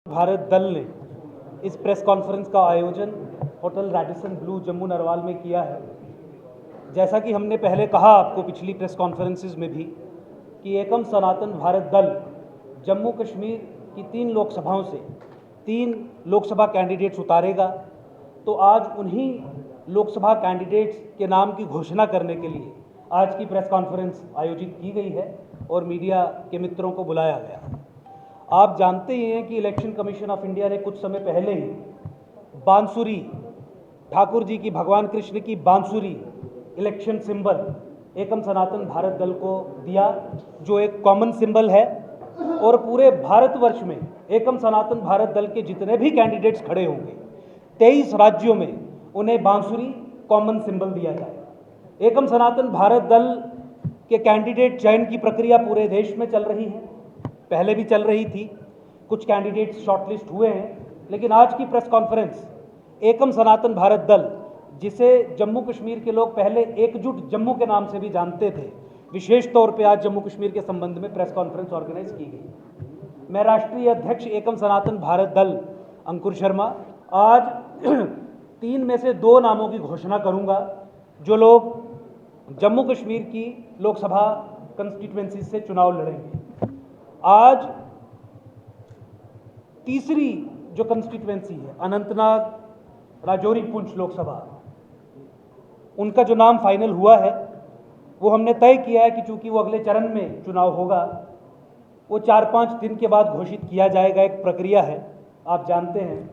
भारत दल ने इस प्रेस कॉन्फ्रेंस का आयोजन hotel Radisson Blu Jammu Narwal में किया है। जैसा कि हमने पहले कहा आपको पिछली प्रेस कॉन्फ्रेंसेस में भी कि एकम सनातन भारत दल जम्मू कश्मीर की 3 लोकसभाओं से 3 लोकसभा कैंडिडेट्स उतारेगा। तो आज उन्हीं लोकसभा कैंडिडेट्स के नाम की घोषणा करने के लिए आज की प्रेस कॉन्फ्रेंस आयोजित की गई है और मीडिया के मित्रों को बुलाया गया। आप जानते ही हैं कि इलेक्शन कमीशन ऑफ इंडिया ने कुछ समय पहले ही बांसुरी, ठाकुर जी की, भगवान कृष्ण की बांसुरी इलेक्शन सिंबल एकम सनातन भारत दल को दिया, जो एक कॉमन सिंबल है। और पूरे भारतवर्ष में एकम सनातन भारत दल के जितने भी कैंडिडेट्स खड़े होंगे 23 राज्यों में उन्हें बांसुरी कॉमन सिंबल दिया जाए। एकम सनातन भारत दल के कैंडिडेट चयन की प्रक्रिया पूरे देश में चल रही है, पहले भी चल रही थी। कुछ कैंडिडेट्स शॉर्टलिस्ट हुए हैं, लेकिन आज की प्रेस कॉन्फ्रेंस एकम सनातन भारत दल, जिसे जम्मू कश्मीर के लोग पहले एकजुट जम्मू के नाम से भी जानते थे, विशेष तौर पे आज जम्मू कश्मीर के संबंध में प्रेस कॉन्फ्रेंस ऑर्गेनाइज की गई। मैं राष्ट्रीय अध्यक्ष एकम सनातन भारत दल अंकुर शर्मा आज 3 में से 2 नामों की घोषणा करूंगा, जो लोग जम्मू कश्मीर की लोकसभा कंस्टिट्यूएंसी से चुनाव लड़ेंगे। आज तीसरी जो कंस्टिट्यूएंसी है अनंतनाग राजौरी पुंछ लोकसभा, उनका जो नाम फाइनल हुआ है वो हमने तय किया है कि चूंकि वो अगले चरण में चुनाव होगा, वो 4-5 दिन के बाद घोषित किया जाएगा। एक प्रक्रिया है, आप जानते हैं।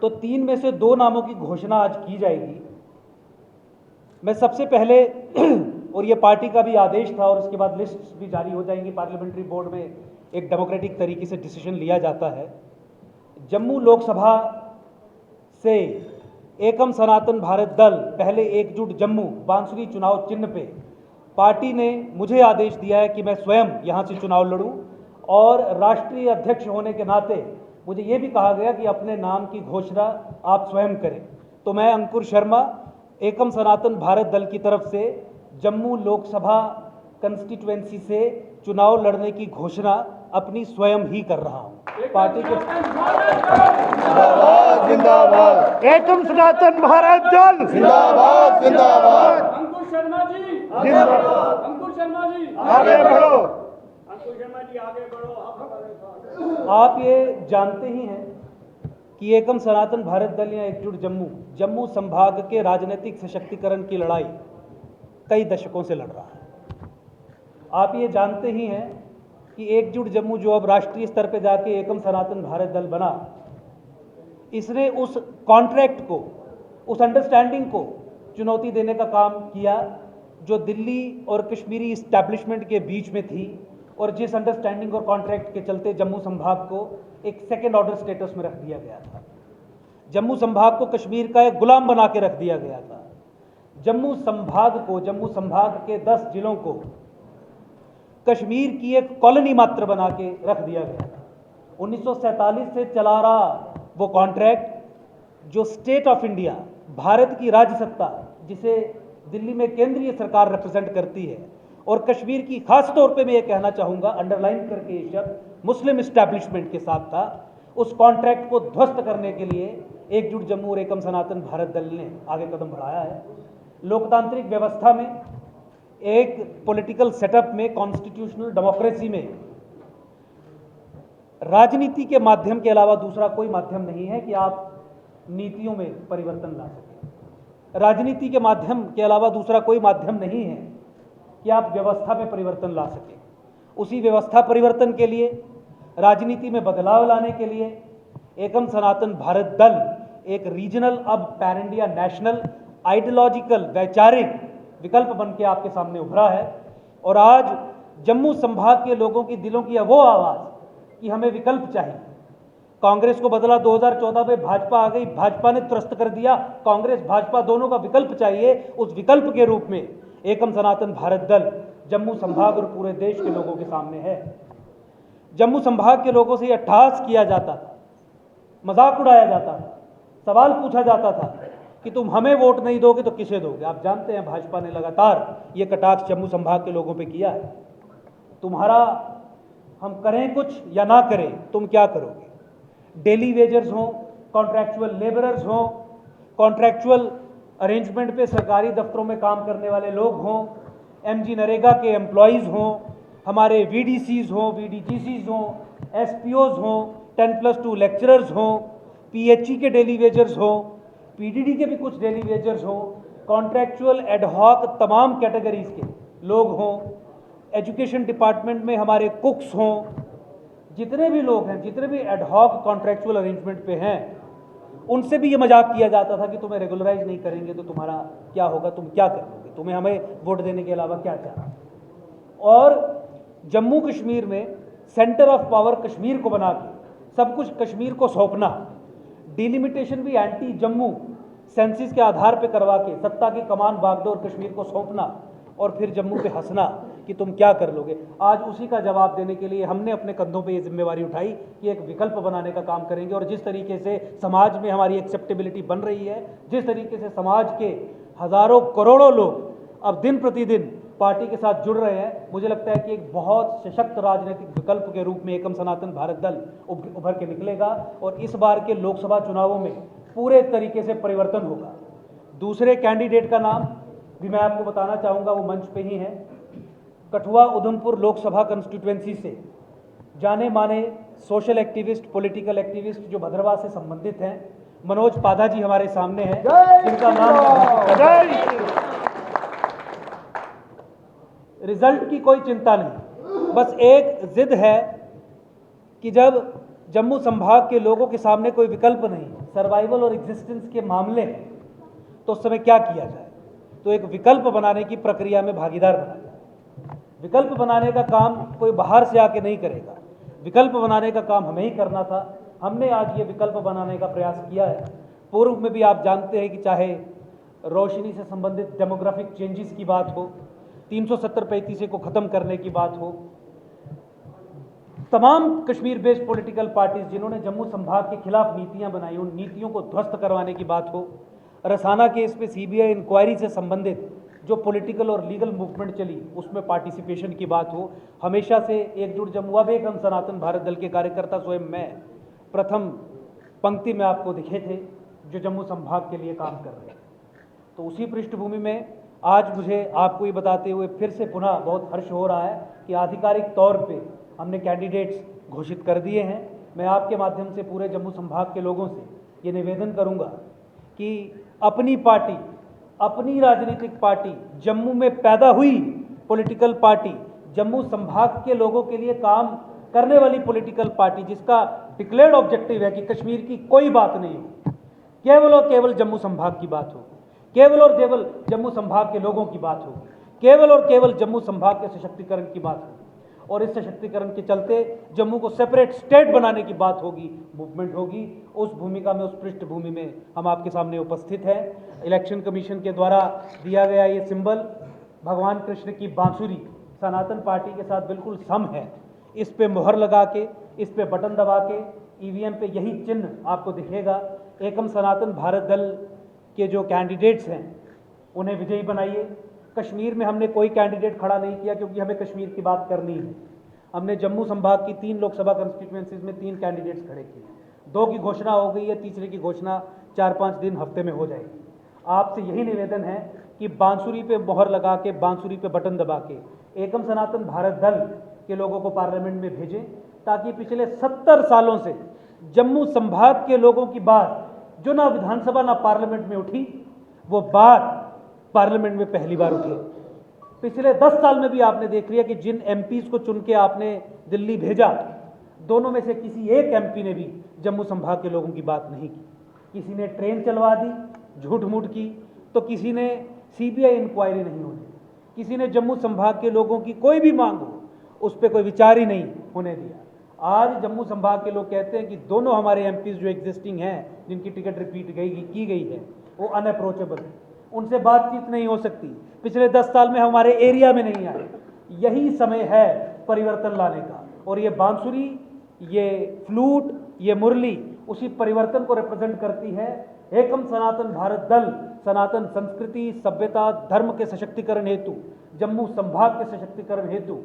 तो 3 में से 2 नामों की घोषणा आज की जाएगी। मैं सबसे पहले और ये पार्टी का भी आदेश था और उसके बाद लिस्ट भी जारी हो जाएंगी। पार्लियामेंट्री बोर्ड में एक डेमोक्रेटिक तरीके से डिसीजन लिया जाता है। जम्मू लोकसभा से एकम सनातन भारत दल पहले एकजुट जम्मू बांसुरी चुनाव चिन्ह पे पार्टी ने मुझे आदेश दिया है कि मैं स्वयं यहाँ से चुनाव लड़ूं, और राष्ट्रीय अध्यक्ष होने के नाते मुझे ये भी कहा गया कि अपने नाम की घोषणा आप स्वयं करें। तो मैं अंकुर शर्मा एकम सनातन भारत दल की तरफ से जम्मू लोकसभा कंस्टिट्यूएंसी से चुनाव लड़ने की घोषणा अपनी स्वयं ही कर रहा हूं। पार्टी के जिंदाबाद, एकम सनातन भारत दल जिंदाबाद जिंदाबाद। अंकुर शर्मा जी जिंदाबाद। अंकुर शर्मा जी आगे बढ़ो। अंकुर शर्मा जी आगे बढ़ो। आप ये जानते ही हैं कि एकम सनातन भारत दल या एकजुट जम्मू संभाग के राजनीतिक सशक्तिकरण की लड़ाई कई दशकों से लड़ रहा है। आप ये जानते ही हैं कि एकजुट जम्मू जो अब राष्ट्रीय स्तर पर जाके एकम सनातन भारत दल बना, इसने उस कॉन्ट्रैक्ट को, उस अंडरस्टैंडिंग को चुनौती देने का काम किया जो दिल्ली और कश्मीरी इस्टेब्लिशमेंट के बीच में थी, और जिस अंडरस्टैंडिंग और कॉन्ट्रैक्ट के चलते जम्मू संभाग को एक सेकेंड ऑर्डर स्टेटस में रख दिया गया था। जम्मू संभाग को कश्मीर का एक गुलाम बना के रख दिया गया था। जम्मू संभाग के 10 जिलों को कश्मीर की एक कॉलोनी मात्र बना के रख दिया गया था। 1947 से चला रहा वो कॉन्ट्रैक्ट जो स्टेट ऑफ इंडिया, भारत की राज्य सत्ता, जिसे दिल्ली में केंद्रीय सरकार रिप्रेजेंट करती है, और कश्मीर की खास तौर पे मैं ये कहना चाहूँगा, अंडरलाइन करके ये शब्द, मुस्लिम इस्टेब्लिशमेंट के साथ था। उस कॉन्ट्रैक्ट को ध्वस्त करने के लिए एकजुट जम्मू और एकम सनातन भारत दल ने आगे कदम बढ़ाया है। लोकतांत्रिक व्यवस्था में, एक पॉलिटिकल सेटअप में, कॉन्स्टिट्यूशनल डेमोक्रेसी में राजनीति के माध्यम के अलावा दूसरा कोई माध्यम नहीं है कि आप नीतियों में परिवर्तन ला सकें। राजनीति के माध्यम के अलावा दूसरा कोई माध्यम नहीं है कि आप व्यवस्था में परिवर्तन ला सकें। उसी व्यवस्था परिवर्तन के लिए, राजनीति में बदलाव लाने के लिए एकम सनातन भारत दल एक रीजनल, अब पैन इंडिया नेशनल, आइडियोलॉजिकल, वैचारिक विकल्प बन के आपके सामने उभरा है। और आज जम्मू संभाग के लोगों की दिलों की वो आवाज़ कि हमें विकल्प चाहिए। कांग्रेस को बदला 2014 में, भाजपा आ गई, भाजपा ने त्रस्त कर दिया। कांग्रेस भाजपा दोनों का विकल्प चाहिए। उस विकल्प के रूप में एकम सनातन भारत दल जम्मू संभाग और पूरे देश के लोगों के सामने है। जम्मू संभाग के लोगों से यह अट्टहास किया जाता था, मजाक उड़ाया जाता था, सवाल पूछा जाता था कि तुम हमें वोट नहीं दोगे तो किसे दोगे। आप जानते हैं भाजपा ने लगातार ये कटाक्ष जम्मू संभाग के लोगों पे किया है। तुम्हारा हम करें कुछ या ना करें, तुम क्या करोगे। डेली वेजर्स हों, कॉन्ट्रैक्चुअल लेबरर्स हों, कॉन्ट्रैक्चुअल अरेंजमेंट पे सरकारी दफ्तरों में काम करने वाले लोग हों, एमजी नरेगा के एम्प्लॉयज़ हों, हमारे वीडीसीज हों, वीडीजीसीज हों, एसपीओज हों, 10+2 लेक्चरर्स हों, पीएचई के डेली वेजर्स हों, पीडीडी के भी कुछ डेली वेजर्स हों, कॉन्ट्रैक्चुअल एडहॉक तमाम कैटेगरीज के लोग हों, एजुकेशन डिपार्टमेंट में हमारे कुक्स हों, जितने भी लोग हैं, जितने भी एडहॉक कॉन्ट्रैक्चुअल अरेंजमेंट पे हैं, उनसे भी ये मजाक किया जाता था कि तुम्हें रेगुलराइज नहीं करेंगे तो तुम्हारा क्या होगा, तुम क्या कर लोगे, तुम्हें हमें वोट देने के अलावा क्या चाह। और जम्मू कश्मीर में सेंटर ऑफ पावर कश्मीर को बना के सब कुछ कश्मीर को सौंपना, डिलिमिटेशन भी एंटी जम्मू सेंसिस के आधार पे करवा के सत्ता की कमान बागडोर कश्मीर को सौंपना और फिर जम्मू पे हंसना कि तुम क्या कर लोगे। आज उसी का जवाब देने के लिए हमने अपने कंधों पे ये जिम्मेवारी उठाई कि एक विकल्प बनाने का काम करेंगे। और जिस तरीके से समाज में हमारी एक्सेप्टेबिलिटी बन रही है, जिस तरीके से समाज के हज़ारों करोड़ों लोग अब दिन प्रतिदिन पार्टी के साथ जुड़ रहे हैं, मुझे लगता है कि एक बहुत सशक्त राजनीतिक विकल्प के रूप में एकम सनातन भारत दल उभर के निकलेगा और इस बार के लोकसभा चुनावों में पूरे तरीके से परिवर्तन होगा। दूसरे कैंडिडेट का नाम भी मैं आपको बताना चाहूँगा, वो मंच पे ही है। कठुआ उधमपुर लोकसभा कंस्टिट्यूएंसी से जाने माने सोशल एक्टिविस्ट, पॉलिटिकल एक्टिविस्ट जो भद्रवाह से संबंधित हैं, मनोज पाधा जी हमारे सामने हैं, जिनका नाम रिजल्ट की कोई चिंता नहीं, बस एक जिद है कि जब जम्मू संभाग के लोगों के सामने कोई विकल्प नहीं, सर्वाइवल और एग्जिस्टेंस के मामले हैं, तो उस समय क्या किया जाए। तो एक विकल्प बनाने की प्रक्रिया में भागीदार बना जाए। विकल्प बनाने का काम कोई बाहर से आके नहीं करेगा, विकल्प बनाने का काम हमें ही करना था। हमने आज ये विकल्प बनाने का प्रयास किया है। पूर्व में भी आप जानते हैं कि चाहे रोशनी से संबंधित डेमोग्राफिक चेंजेस की बात हो, 370-35 को ख़त्म करने की बात हो, तमाम कश्मीर बेस्ड पॉलिटिकल पार्टीज जिन्होंने जम्मू संभाग के खिलाफ नीतियां बनाई, उन नीतियों को ध्वस्त करवाने की बात हो, रसाना केस पे सीबीआई इंक्वायरी से संबंधित जो पॉलिटिकल और लीगल मूवमेंट चली उसमें पार्टिसिपेशन की बात हो, हमेशा से एकजुट जम्मू, अब एकम सनातन भारत दल के कार्यकर्ता स्वयं मैं प्रथम पंक्ति में आपको दिखे थे जो जम्मू संभाग के लिए काम कर रहे हैं। तो उसी पृष्ठभूमि में आज मुझे आपको ये बताते हुए फिर से पुनः बहुत हर्ष हो रहा है कि आधिकारिक तौर पे हमने कैंडिडेट्स घोषित कर दिए हैं। मैं आपके माध्यम से पूरे जम्मू संभाग के लोगों से ये निवेदन करूंगा कि अपनी पार्टी, अपनी राजनीतिक पार्टी, जम्मू में पैदा हुई पॉलिटिकल पार्टी, जम्मू संभाग के लोगों के लिए काम करने वाली पॉलिटिकल पार्टी, जिसका डिक्लेयर्ड ऑब्जेक्टिव है कि कश्मीर की कोई बात नहीं हो, केवल और केवल जम्मू संभाग की बात होगी, केवल और केवल जम्मू संभाग के लोगों की बात होगी, केवल और केवल जम्मू संभाग के सशक्तिकरण की बात होगी। और इस सशक्तिकरण के चलते जम्मू को सेपरेट स्टेट बनाने की बात होगी, मूवमेंट होगी। उस भूमिका में, उस पृष्ठभूमि में हम आपके सामने उपस्थित हैं। इलेक्शन कमीशन के द्वारा दिया गया ये सिंबल भगवान कृष्ण की बांसुरी सनातन पार्टी के साथ बिल्कुल सम है। इस पे मोहर लगा के, इस पे बटन दबा के, ईवीएम पे यही चिन्ह आपको दिखेगा। एकम सनातन भारत दल के जो कैंडिडेट्स हैं उन्हें विजयी बनाइए। कश्मीर में हमने कोई कैंडिडेट खड़ा नहीं किया क्योंकि हमें कश्मीर की बात करनी है। हमने जम्मू संभाग की 3 लोकसभा कंस्टिट्यूएंसीज में 3 कैंडिडेट्स खड़े किए, 2 की घोषणा हो गई है, तीसरे की घोषणा 4-5 दिन हफ्ते में हो जाएगी। आपसे यही निवेदन है कि बांसुरी पे मोहर लगा के, बांसुरी पे बटन दबा के एकम सनातन भारत दल के लोगों को पार्लियामेंट में भेजें, ताकि पिछले 70 सालों से जम्मू संभाग के लोगों की बात जो ना विधानसभा ना पार्लियामेंट में उठी, वो बात पार्लियामेंट में पहली बार उठी। पिछले 10 साल में भी आपने देख लिया कि जिन एमपीज को चुन के आपने दिल्ली भेजा, दोनों में से किसी एक एमपी ने भी जम्मू संभाग के लोगों की बात नहीं की। किसी ने ट्रेन चलवा दी, झूठ मूठ की, तो किसी ने सीबीआई इंक्वायरी नहीं होने दी, किसी ने जम्मू संभाग के लोगों की कोई भी मांग हो उस पर कोई विचार ही नहीं होने दिया। आज जम्मू संभाग के लोग कहते हैं कि दोनों हमारे एमपीज जो एग्जिस्टिंग हैं, जिनकी टिकट रिपीट की गई है, वो अनअप्रोचेबल है, उनसे बातचीत नहीं हो सकती। पिछले 10 साल में हमारे एरिया में नहीं आए। यही समय है परिवर्तन लाने का, और ये बांसुरी, ये फ्लूट, ये मुरली उसी परिवर्तन को रिप्रेजेंट करती है। एकम सनातन भारत दल सनातन संस्कृति, सभ्यता, धर्म के सशक्तिकरण हेतु, जम्मू संभाग के सशक्तिकरण हेतु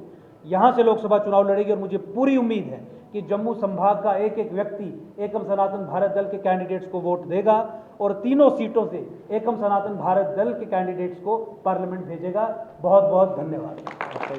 यहाँ से लोकसभा चुनाव लड़ेगी। और मुझे पूरी उम्मीद है कि जम्मू संभाग का एक एक व्यक्ति एकम सनातन भारत दल के कैंडिडेट्स को वोट देगा और तीनों सीटों से एकम सनातन भारत दल के कैंडिडेट्स को पार्लियामेंट भेजेगा। बहुत बहुत धन्यवाद।